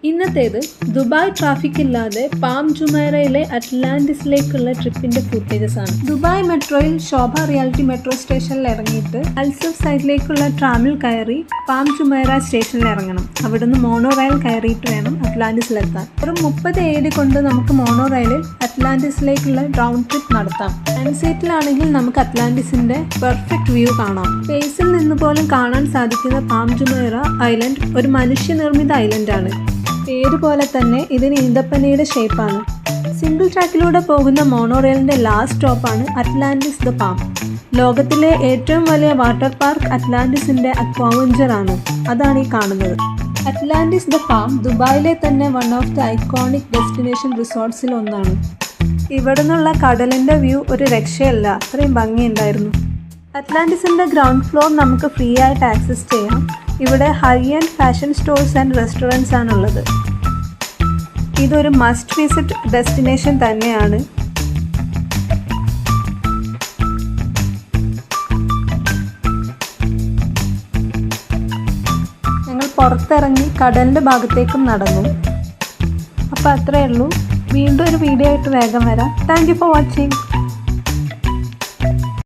ഇന്നത്തേത് Dubai traffic ഇല്ലാതെ palm ജുമൈറയിലെ അറ്റ്ലാന്റിസിലേക്കുള്ള ട്രിപ്പിന്റെ footages ആണ്. Dubai മെട്രോയിൽ ശോഭ റിയാലിറ്റി മെട്രോ സ്റ്റേഷനിൽ ഇറങ്ങിയിട്ട് അൽസഫ് സൈഡിലേക്കുള്ള ട്രാമിൽ കയറി പാം ജുമൈറ സ്റ്റേഷനിൽ ഇറങ്ങണം. അവിടുന്ന് മോണോ റെയിൽ കയറിയിട്ട് വേണം അറ്റ്ലാന്റിസിലെത്താൻ. ഒരു 30 AD കൊണ്ട് നമുക്ക് മോണോ റെയിലിൽ അറ്റ്ലാന്റിസിലേക്കുള്ള റൗണ്ട് ട്രിപ്പ് നടത്താം. സൺസെറ്റിലാണെങ്കിൽ നമുക്ക് അറ്റ്ലാന്റിസിന്റെ പെർഫെക്റ്റ് വ്യൂ കാണാം. സ്പേസിൽ നിന്ന് പോലും കാണാൻ സാധിക്കുന്ന പാം ജുമൈറ ഐലൻഡ് ഒരു മനുഷ്യനിർമ്മിത ഐലൻഡാണ്. പേര് പോലെ തന്നെ ഇതിന് ഈന്തപ്പനയുടെ ഷേപ്പാണ്. സിംഗിൾ ട്രാക്കിലൂടെ പോകുന്ന മോണോ റെയിലിന്റെ ലാസ്റ്റ് സ്റ്റോപ്പാണ് അറ്റ്ലാന്റിസ് ദ പാം. ലോകത്തിലെ ഏറ്റവും വലിയ വാട്ടർ പാർക്ക് അറ്റ്ലാന്റിസിന്റെ അക്വാവെഞ്ചർ ആണ്. അതാണ് ഈ കാണുന്നത്. അറ്റ്ലാന്റിസ് ദ പാം ദുബായിലെ തന്നെ one of the iconic destination റിസോർട്ട്സിൽ ഒന്നാണ്. ഇവിടെ നിന്നുള്ള കടലിന്റെ വ്യൂ ഒരു രക്ഷയല്ല, അത്രയും ഭംഗിയുണ്ടായിരുന്നു. അറ്റ്ലാന്റിസിന്റെ ഗ്രൗണ്ട് ഫ്ലോർ നമുക്ക് ഫ്രീ ആയിട്ട് ആക്സസ് ചെയ്യാം. ഇവിടെ high and fashion stores and restaurants ആണുള്ളത്. ഇതൊരു മസ്റ്റ് വിസിറ്റ് ഡെസ്റ്റിനേഷൻ തന്നെയാണ്. ഞങ്ങൾ പുറത്തിറങ്ങി കടലിൻ്റെ ഭാഗത്തേക്കും നടന്നു. അപ്പോൾ അത്രയേ ഉള്ളൂ. വീണ്ടും ഒരു വീഡിയോ ആയിട്ട് വേഗം വരാം. Thank you for watching.